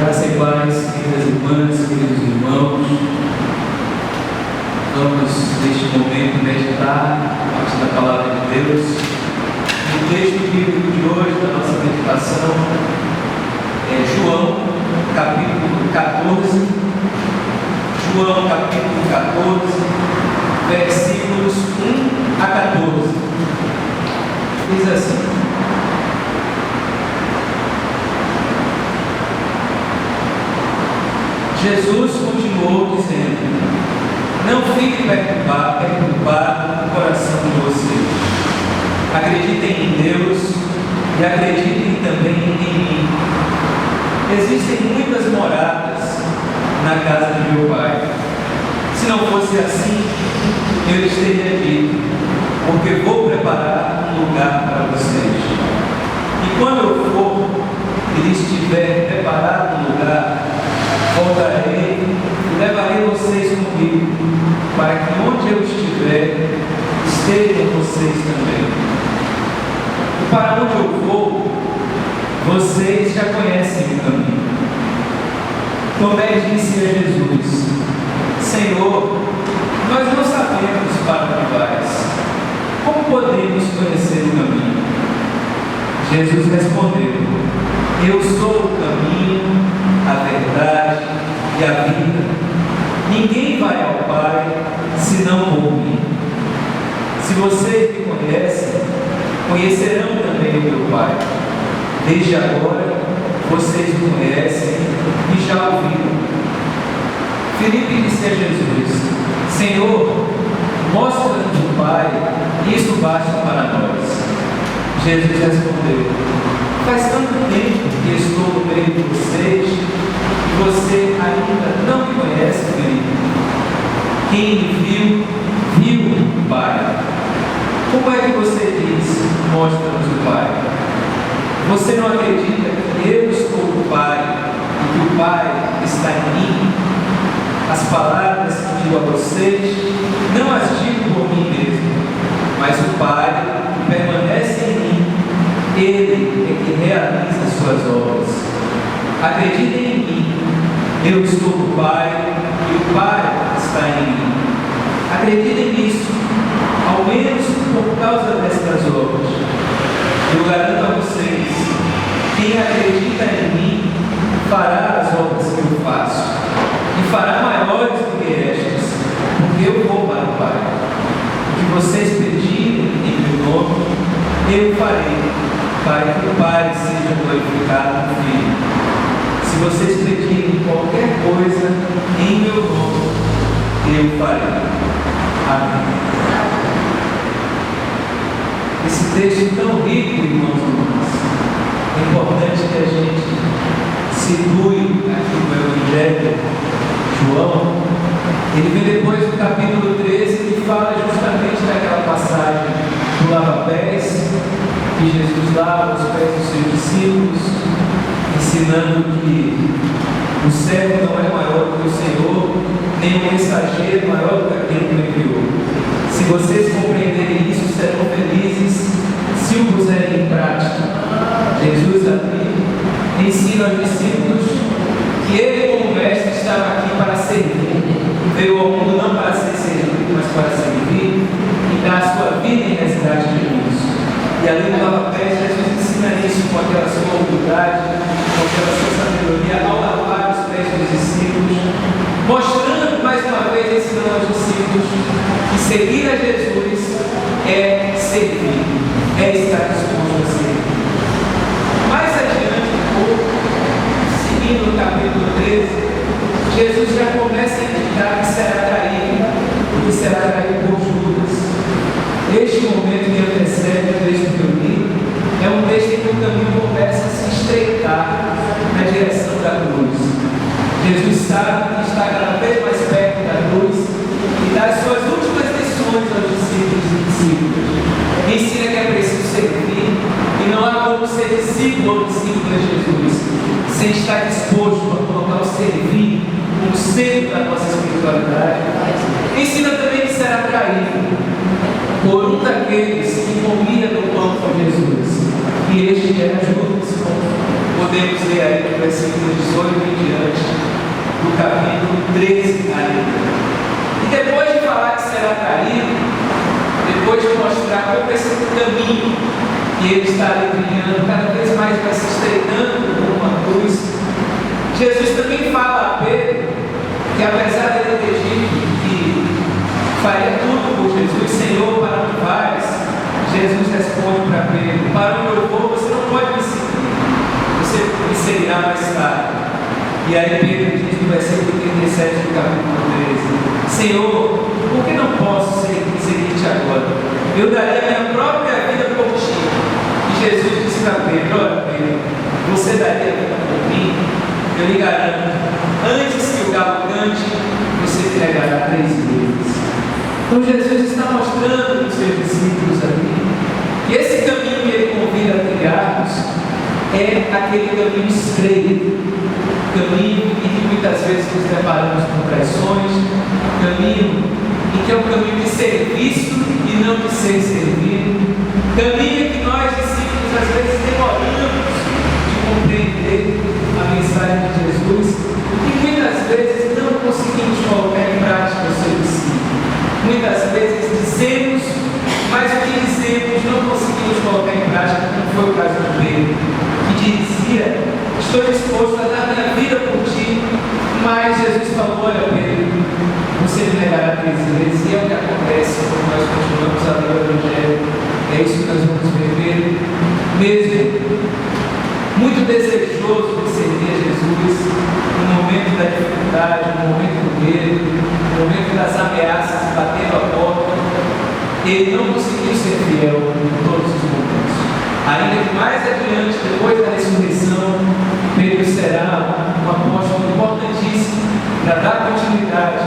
Graça e paz, queridas irmãs, queridos irmãos. Vamos, neste momento, meditar a partir da palavra de Deus. O texto bíblico de hoje, da nossa meditação, é João, capítulo 14. João, capítulo 14, versículos 1 a 14. Diz assim: Jesus continuou dizendo: não fique perturbado o coração de vocês. Acreditem em Deus e acreditem também em mim. Existem muitas moradas na casa de meu Pai. Se não fosse assim, eu lhes teria dito, porque vou preparar um lugar para vocês. E quando eu for e lhes tiver preparado um lugar, voltarei e levarei vocês comigo, para que onde eu estiver, estejam vocês também. E para onde eu vou, vocês já conhecem o caminho. Tomé disse a Jesus: Senhor, nós não sabemos para onde vais. Como podemos conhecer o caminho? Jesus respondeu: Eu sou o caminho, a verdade e a vida. Ninguém vai ao Pai senão por mim. Se vocês me conhecem, conhecerão também o meu Pai. Desde agora, vocês me conhecem e já ouviram. Filipe disse a Jesus: Senhor, mostra-nos o Pai, e isso basta para nós. Jesus respondeu: Faz tanto tempo que estou no meio de vocês, e você ainda não me conhece, Filipe. Quem me viu, viu o Pai. Como é que você diz: mostra-nos o Pai? Você não acredita que eu estou no Pai e que o Pai está em mim? As palavras que digo a vocês, não as digo por mim mesmo, mas o Pai que permanece em mim, Ele é que realiza as suas obras. Acreditem em mim, eu estou no Pai e o Pai está em mim. Acreditem nisso, ao menos por causa destas obras. Eu garanto a vocês, quem acredita em mim fará as obras que eu faço, e fará maiores do que estas, porque eu vou para o Pai. O que vocês pedirem em meu nome, eu farei, para que o Pai seja glorificado no Filho. Se vocês pedirem qualquer coisa em meu nome, eu farei. Amém. Esse texto tão rico, irmãos e irmãs, é importante que a gente situe aqui no Evangelho de João. Ele vem depois do capítulo 13, que fala justamente daquela passagem do lava-pés, que Jesus lava os pés dos seus discípulos, ensinando que o servo não é maior do que o Senhor, nem o mensageiro maior do que aquele que o enviou. Se vocês compreenderem isso, serão felizes se o puserem em prática. Jesus aqui ensina aos discípulos que ele, como mestre, estava aqui para servir. Veio ao mundo não para ser servido, mas para servir e dar a sua vida em resgate de muitos. E além do lava-pés, Jesus ensina isso com aquela sua humildade, com aquela sua sabedoria, ao lavar os pés dos discípulos, mostrando mais uma vez, ensinando aos discípulos que seguir a Jesus é servir, é estar disposto a servir. Mais adiante um pouco, seguindo no capítulo 13, Jesus já começa a indicar que será traído, que será traído por Judas. Este momento que antecede o texto que eu li é um texto em que o caminho começa a se estreitar na direção da cruz. Jesus sabe que está cada vez mais perto da cruz e dá as suas últimas lições aos discípulos e discípulas. Ensina que é preciso servir e não há como ser discípulo ou discípulo de Jesus sem estar disposto a colocar o servir como centro da nossa espiritualidade. Ensina também que será traído por um daqueles que comia no pão com Jesus, e este era Judas. podemos ler aí no versículo 18 em diante, do capítulo 13 ainda. E depois de falar que será traído, depois de mostrar como esse caminho que ele está ali trilhando, cada vez mais vai se estreitando como uma cruz, Jesus também fala a Pedro que, apesar dele ter dito que faria tudo por Jesus, Senhor, para onde vais? Jesus responde para Pedro: para onde eu vou, você não pode me seguir, você me seguirá mais tarde. E aí Pedro diz no versículo 37 do capítulo 13: Senhor, por que não posso seguir-te agora? Eu daria minha própria vida por ti. E Jesus disse para Pedro: olha Pedro, você daria a vida por mim? Eu lhe garanto, antes que o galo cante, você me negará 3 vezes. Então Jesus está mostrando para os seus discípulos ali que esse caminho que ele convida a trilharmos é aquele caminho estreito, caminho em que muitas vezes nos deparamos com traições, caminho em que é um caminho de serviço e não de ser servido, caminho em que nós discípulos às vezes demoramos de compreender a mensagem de Jesus e muitas vezes não conseguimos colocar em prática o seu ensino. Muitas vezes dizemos, mas o que dizemos não conseguimos colocar em prática, como foi o caso do Pedro, que dizia: estou disposto a dar minha vida por ti, mas Jesus falou: olha Pedro, você me negará 3 vezes. E é o que acontece quando nós continuamos a ler o Evangelho. É isso que nós vamos ver. Pedro, mesmo muito desejoso de servir a Jesus, no momento da dificuldade, no momento do medo, no momento das ameaças batendo a porta, ele não conseguiu ser fiel em todos os momentos. Ainda que mais adiante, depois da ressurreição, Pedro será um apóstolo importantíssimo para dar continuidade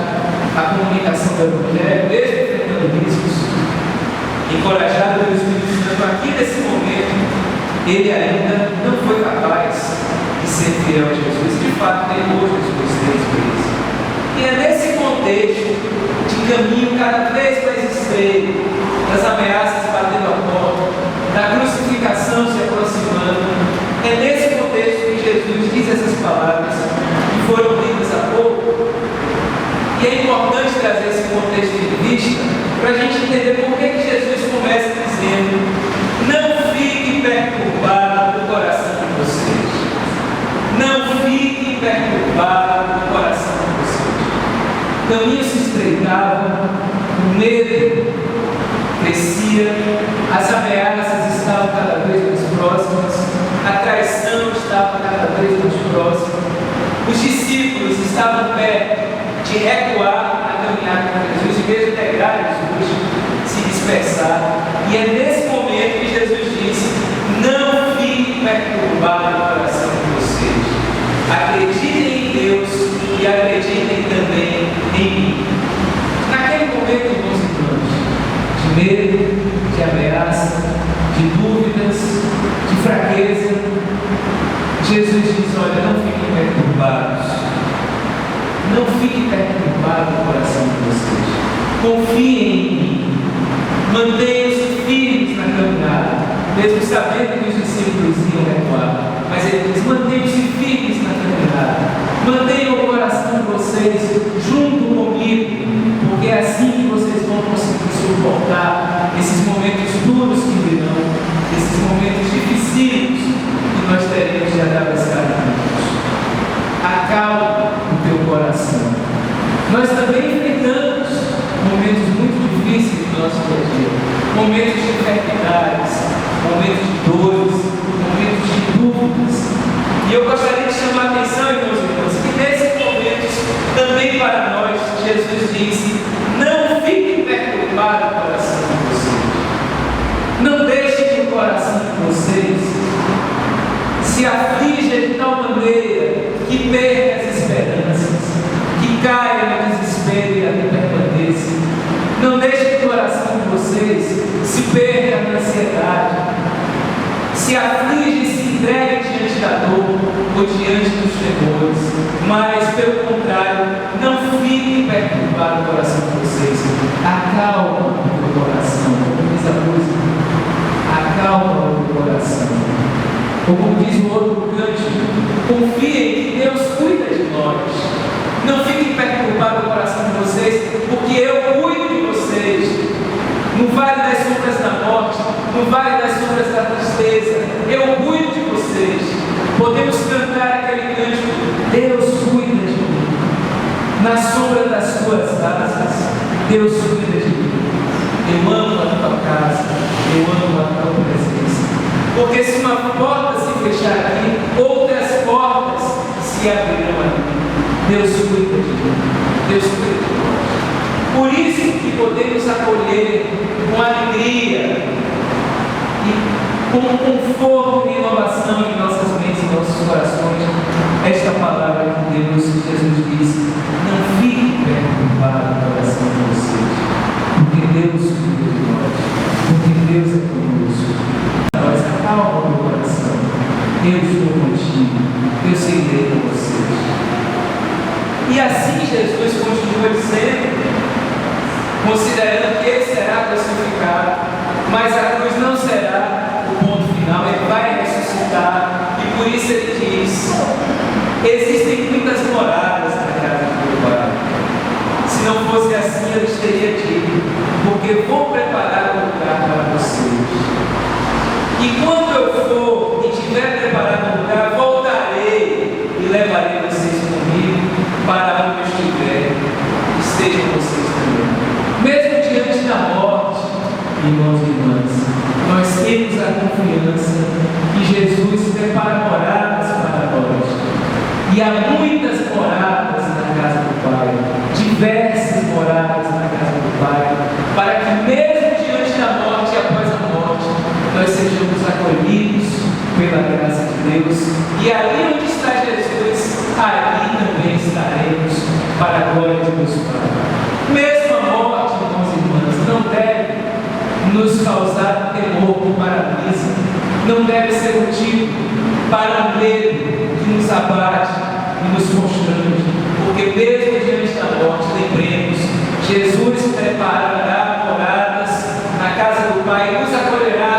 à comunicação do Evangelho, mesmo enfrentando riscos. Encorajado pelo Espírito Santo, aqui nesse momento, ele ainda não foi capaz de ser fiel a Jesus. De fato, negou Jesus 3 vezes. E é nesse contexto de caminho cada vez mais estreito, das ameaças batendo a porta, da crucificação se aproximando, é nesse contexto que Jesus diz essas palavras que foram lidas há pouco. E é importante trazer esse contexto de vista para a gente entender por que Jesus começa dizendo: não fique perturbado o coração de vocês. Não fique perturbado o coração de vocês. O caminho se estreitava, o medo crescia, as ameaças estavam cada vez mais próximas, a traição estava cada vez mais próxima, os discípulos estavam perto de recuar a caminhada com Jesus, e mesmo negar Jesus, se dispersar. E é nesse momento que Jesus disse: não fique perturbado o coração de vocês. Acreditem em Deus e acreditem também em mim. Naquele momento, irmãos e irmãs, de medo, de ameaça, de dúvidas, de fraqueza, Jesus diz: olha, não fiquem perturbados. Não fique perturbado o coração de vocês. Confiem em mim. Mantenham-se firmes na caminhada, mesmo sabendo que os discípulos iam recuar. Mas ele diz: mantenham-se firmes na caminhada. Mantenham o coração de vocês junto comigo, porque é assim que vocês vão conseguir suportar esses momentos duros que virão, esses momentos difíceis que nós teremos de atravessar juntos. Acalma o teu coração. Nós também enfrentamos momentos muito difíceis do nosso dia a dia, momentos de enfermidades, momentos de dores, momentos de dúvidas. E eu gostaria de chamar a atenção, irmãos e irmãs, que nesses momentos, também para nós, Jesus disse: não fique perturbado o coração de vocês. Não deixe que o coração de vocês se aflija de tal maneira que perca as esperanças, que caia no desespero e até permaneça. Não deixe que o coração de vocês se perca na ansiedade, se aflige e se entregue diante da dor ou diante dos temores, mas pelo contrário, não fique perturbado o coração de Confiem que Deus cuida de nós. Não fiquem perturbados no coração de vocês, porque eu cuido de vocês. No vale das sombras da morte, no vale das sombras da tristeza, eu cuido de vocês. Podemos cantar aquele cântico: Deus cuida de mim. Na sombra das tuas asas, Deus cuida de mim. Eu amo a tua casa, eu amo a tua presença. Porque se uma porta se fechar aqui, outras portas se abrirão aqui. Deus cuida de mim, Deus cuida de nós. Por isso que podemos acolher com alegria e com conforto e inovação em nossas mentes e nossos corações esta palavra que Deus, Jesus disse: não fique perturbado no coração de vocês, porque Deus cuida de nós, porque Deus é conosco. Nós acalma o meu coração, eu estou contigo, eu serei com vocês. E assim Jesus continua dizendo, considerando que ele será crucificado, mas a cruz não será o ponto final, ele vai ressuscitar, e por isso ele diz: existem muitas moradas na casa do meu Pai. Se não fosse assim, eu teria dito, porque vou preparar um lugar para vocês. E quando eu for e tiver preparado um lugar, voltarei e levarei vocês comigo para onde eu estiver, estejam vocês também. Mesmo diante da morte, irmãos e irmãs, nós temos a confiança que Jesus prepara moradas para nós. E há muitas moradas na casa do Pai, diversas moradas na casa do Pai, para que mesmo diante da morte e após a morte, nós sejamos acolhidos pela graça de Deus. E ali onde está Jesus, ali também estaremos para a glória de Deus Pai. Mesmo a morte, irmãos e irmãs, não deve nos causar temor que paralisa, não deve ser motivo para um medo que nos abate e nos constrange, porque mesmo diante da morte, lembremos, Jesus preparará moradas na casa do Pai e nos acolherá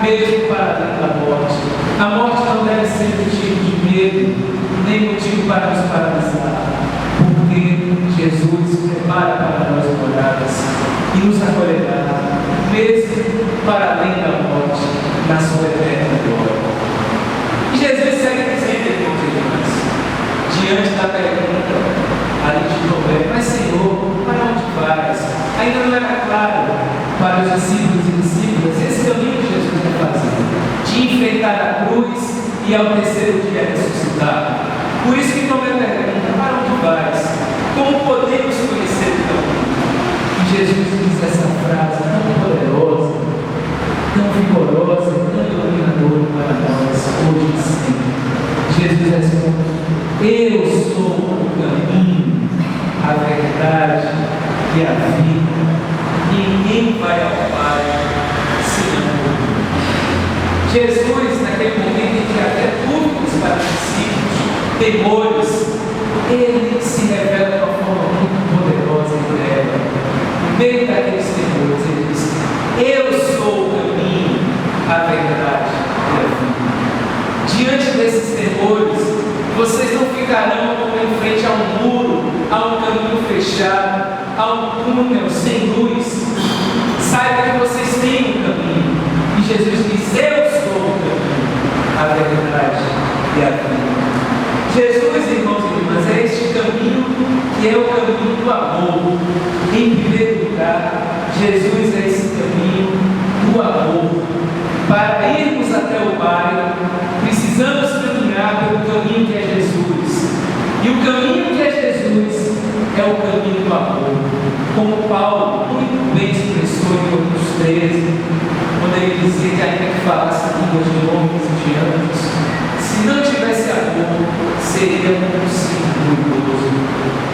mesmo para além da morte. A morte não deve ser motivo de medo, nem motivo para nos paralisar, porque Jesus prepara para nós moradas e nos acolherá mesmo para além da morte, na sua eterna glória. E Jesus segue dizendo, irmãos e irmãs, diante da pergunta ali de Tomé: mas Senhor, para onde vais? Ainda não era claro para os discípulos e discípulas esse caminho que Jesus ia fazer, de enfrentar a cruz e ao terceiro dia ressuscitar. Por isso que Tomé pergunta: para onde vais? Como podemos conhecer o caminho? E Jesus diz essa frase tão poderosa, tão vigorosa, tão iluminadora para nós hoje e sempre. Jesus responde: eu sou o caminho, a verdade e a vida. Ninguém vai ao Pai senão por mim. Jesus, naquele momento em que havia dúvidas para os discípulos, temores, ele se revela de uma forma muito poderosa e breve. No meio daqueles temores, ele diz: eu sou o caminho, a verdade e a vida. Diante desses temores, vocês não ficarão como em frente a um muro, a um caminho fechado, a um túnel sem luz. Saiba que vocês têm um caminho. E Jesus diz: eu sou o caminho, a verdade e a vida. Jesus, irmãos e irmãs, é este caminho que é o caminho do amor. Em primeiro lugar, Jesus é esse caminho do amor. Para irmos até o Pai, precisamos caminhar pelo caminho que é Jesus. E o caminho que é Jesus é o caminho do amor. Como Paulo muito bem expressou em Coríntios 13, quando ele dizia que ainda que falasse línguas de homens e de anjos, se não tivesse amor, seria um símbolo idoso.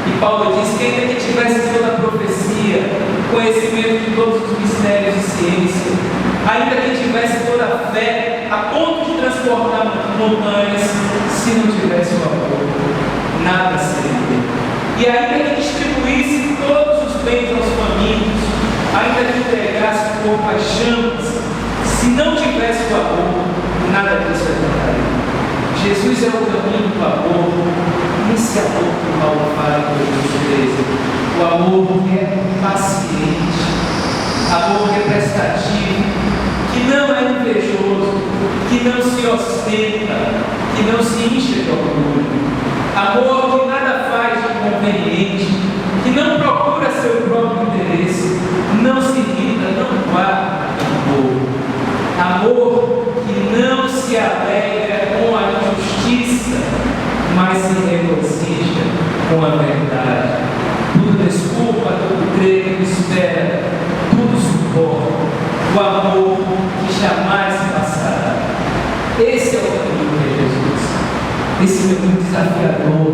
E Paulo diz que ainda que tivesse toda a profecia, conhecimento de todos os mistérios de ciência, ainda que tivesse toda a fé, a ponto de transportar montanhas, se não tivesse o amor, nada seria. E ainda que distribuísse todos os bens aos famintos, ainda que entregasse o corpo às chamas, se não tivesse o amor, nada disso adiantaria. Jesus é o caminho do amor. Esse amor que Paulo fala em Coríntios 13. O amor que é paciente, amor que é prestativo, que não é invejoso, que não se ostenta, que não se enche de orgulho. Amor que nada faz de inconveniente, que não procura seu próprio interesse, não se irrita, não guarda rancor. Amor que não se alegra com a injustiça, mas se regozija com a verdade. Tudo desculpa, tudo crê, tudo espera, tudo suporta. O amor que jamais se passará. Esse é o caminho de Jesus. Esse caminho desafiador,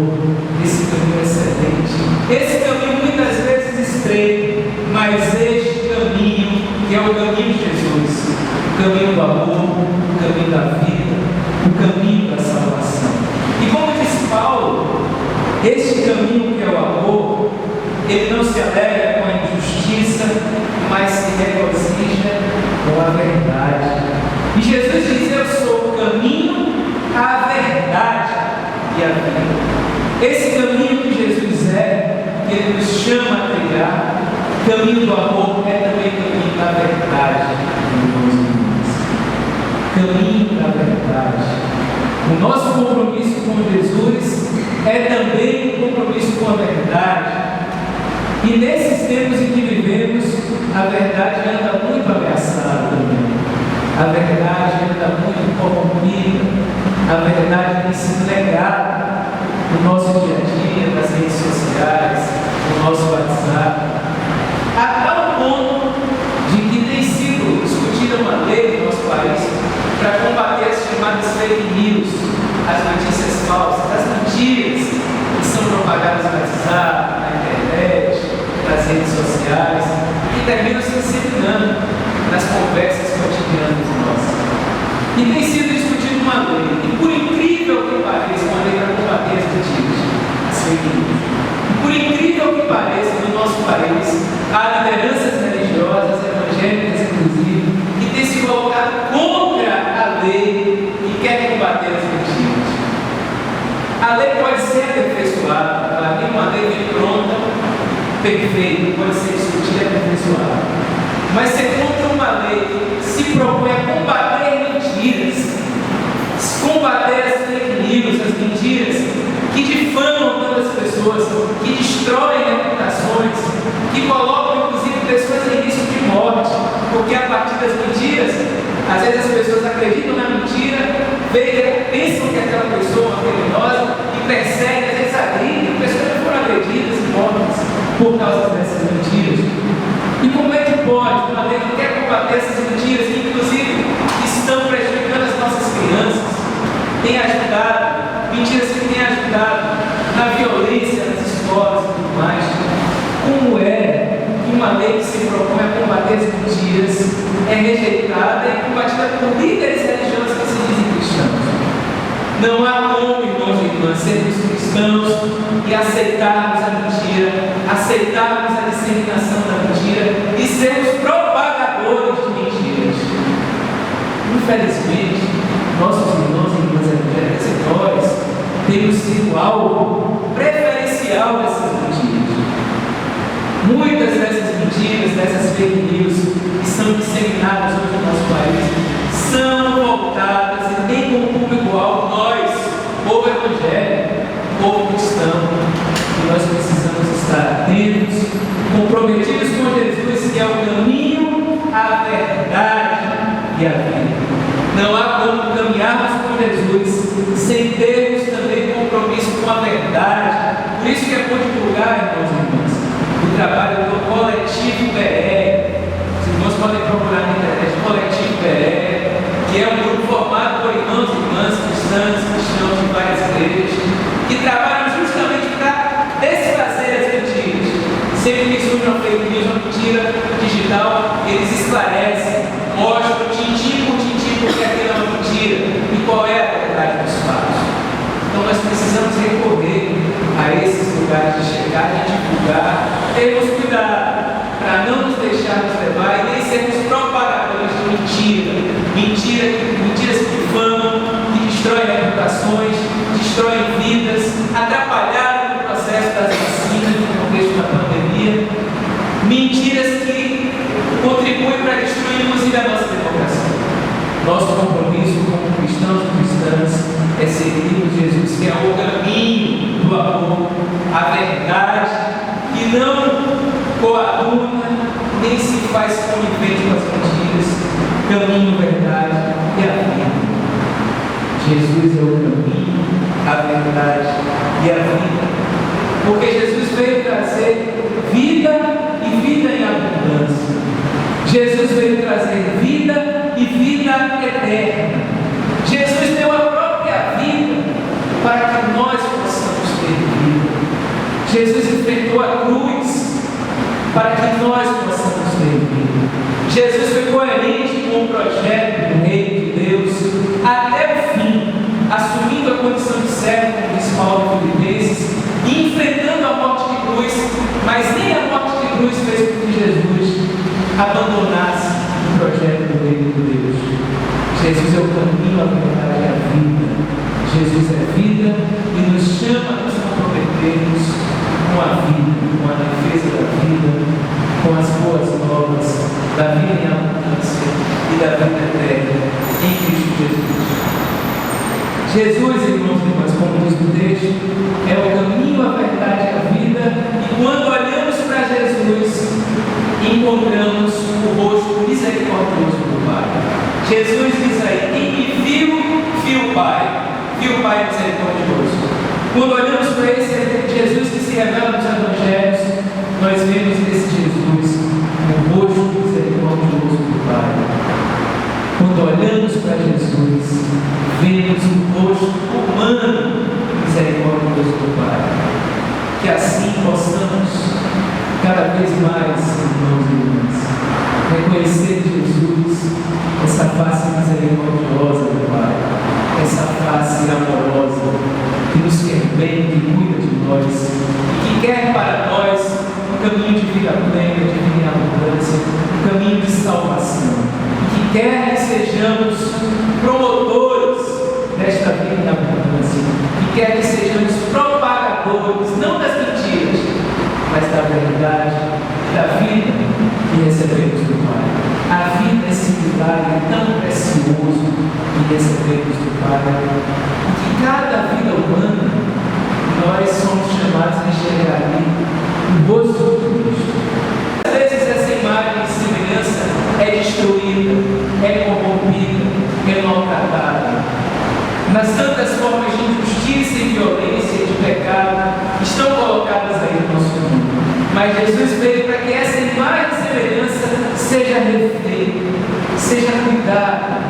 esse caminho excelente, esse caminho muitas vezes estreito, mas este caminho que é o caminho de Jesus, o caminho do amor, o caminho da vida, o caminho da salvação. E como diz Paulo, este caminho que é o amor, ele não se alegra com a injustiça, mas se regozija com a verdade. E Jesus diz: eu sou o caminho, a verdade e a vida. Esse caminho que Jesus é, que ele nos chama a trilhar, o caminho do amor é também o caminho da verdade, meus irmãos. Caminho da verdade. O nosso compromisso com Jesus é também um compromisso com a verdade. E nesses tempos em que vivemos, a verdade anda muito ameaçada também. A verdade anda muito corrompida. A verdade tem sido negada no nosso dia a dia, nas redes sociais, no nosso WhatsApp. A tal ponto de que tem sido discutida uma lei no nosso país para combater as chamadas fake news, as notícias falsas, as mentiras que são propagadas no WhatsApp, na internet, nas redes sociais, e terminam se disseminando nas conversas cotidianas nossas. E tem sido discutida uma lei, e por incrível que pareça, uma lei para combater as mentiras, as fake news. E por incrível que pareça, no nosso país, há lideranças religiosas, evangélicas inclusive, que têm se colocado contra a lei e querem combater as mentiras. A lei pode ser aperfeiçoada, ela tem uma lei bem pronta, perfeita, pode ser discutida e aperfeiçoada. Mas ser contra uma lei que se propõe a combater mentiras, combater as fake news, as mentiras, que difamam tantas pessoas, que destroem reputações, que colocam inclusive pessoas em risco de morte, porque a partir das mentiras, às vezes as pessoas acreditam na mentira, pensam que aquela pessoa é uma criminosa e perseguem, às vezes agridem, pessoas já foram agredidas e mortas por causa dessas mentiras. E como é que pode, uma lei que quer combater essas mentiras, que inclusive estão prejudicando as nossas crianças, tem ajudado, mentiras que têm ajudado na violência, nas escolas e tudo mais? Como é que uma lei que se propõe a combater as mentiras é rejeitada e combatida por líderes religiosos que se dizem cristãos? Não há como, irmãos e irmãs, sermos cristãos e aceitarmos a mentira, aceitarmos a disseminação da mentira e sermos propagadores de mentiras. Infelizmente, nossos irmãos e irmãs evangélicas e nós temos sido alvo preferencial dessas mentiras. Muitas dessas mentiras, dessas fake news que são disseminadas hoje no nosso país, são voltadas e têm como público-alvo nós, povo evangélico, povo cristão, e nós precisamos estar atentos, comprometidos com Jesus, que é o caminho, a verdade e a vida. Não há como caminharmos com Jesus sem termos também compromisso com a verdade. Por isso que é bom divulgar, irmãos e irmãs, o trabalho do Coletivo BR. Os irmãos podem procurar na internet Coletivo BR, que é um grupo formado por irmãos e irmãs cristãos de várias igrejas, que trabalham justamente para desfazer as mentiras. Sempre que surge uma fake news, uma mentira digital, eles esclarecem, mostram tintim por tintim porque aquilo é uma mentira e qual é a verdade dos fatos. Então nós precisamos recorrer a esses lugares de chegar e divulgar, termos cuidado para não nos deixarmos levar e nem sermos propagadores de mentira, mentiras que difamam, que destroem reputações, Nosso compromisso como cristãos e cristãs é seguirmos Jesus, que é o caminho do amor, a verdade, que não coaduna, nem se faz conivente com as mentiras, caminho, verdade e a vida. Jesus é o caminho, a verdade e a vida. Porque Jesus veio trazer vida e vida em abundância. Jesus veio trazer vida e vida eterna. Jesus deu a própria vida para que nós possamos ter vida. Jesus enfrentou a cruz para que nós possamos ter vida. Jesus foi coerente com o projeto do Reino de Deus até o fim, assumindo a condição de servo, como diz Paulo em Filipenses, e enfrentando a morte de cruz, mas nem a morte de cruz fez com que Jesus abandonasse o projeto do Reino de Deus. Jesus é o caminho, a verdade e a vida. Jesus é vida e nos chama a nos comprometermos com a vida, com a defesa da vida, com as boas novas da vida em abundância e da vida eterna em Cristo Jesus. Jesus, irmãos e irmãs, como diz o texto, é o caminho, a verdade e a vida, e quando olhamos para Jesus, encontramos o rosto misericordioso do Pai. Jesus diz aí: quem me viu o Pai, viu o Pai misericordioso. Quando olhamos para esse Jesus que se revela nos Evangelhos, nós vemos nesse Jesus o rosto misericordioso do Pai. Quando olhamos para Jesus, vemos o rosto humano misericordioso do Pai. Que assim possamos, cada vez mais, irmãos e irmãs, reconhecer Jesus, essa face misericordiosa do Pai, essa face amorosa, que nos quer bem, que cuida de nós, e que quer para nós um caminho de vida plena, de vida em abundância, um caminho de salvação. Que quer que sejamos promotores desta vida em abundância, que quer que sejamos propagadores, não das mentiras, mas da verdade e da vida que recebemos do Pai. A vida é esse milagre tão precioso que recebemos do Pai, e que cada vida humana nós somos chamados a enxergar ali o rosto de Cristo. Às vezes essa imagem e semelhança é destruída, é corrompida, é maltratada. Nas tantas formas de injustiça e violência e de pecado estão colocadas aí no nosso mundo. Mas Jesus veio para que essa imagem e semelhança seja refeita, seja cuidada,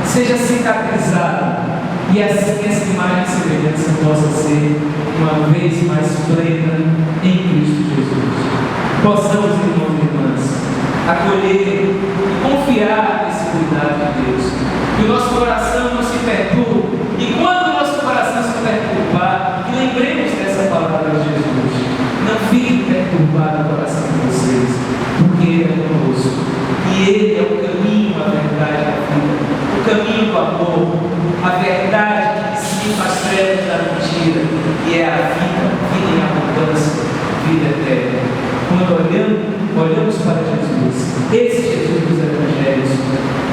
seja cicatrizada. E assim essa imagem e semelhança possa ser uma vez mais plena em Cristo Jesus. Possamos, irmãos e irmãs, acolher e confiar nesse cuidado de Deus. Que o nosso coração não se perturbe. E quando o nosso coração se perturbar, que lembremos dessa palavra de Jesus. Não fique perturbado o coração de vocês, porque Ele é conosco. E Ele é o caminho, a verdade e a vida. O caminho do amor, a verdade que dissipa as trevas da mentira, e é a vida em abundância, vida eterna. Quando olhamos para Jesus, esse Jesus dos Evangelhos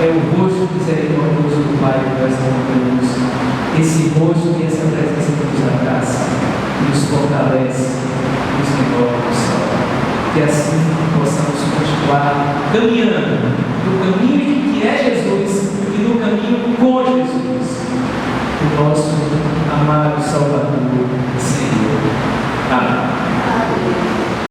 é o rosto misericordioso do Pai que nós encontramos. Esse rosto e essa presença que nos abraça, que nos fortalece, nos renova, nos salva. Que assim possamos continuar caminhando no caminho que é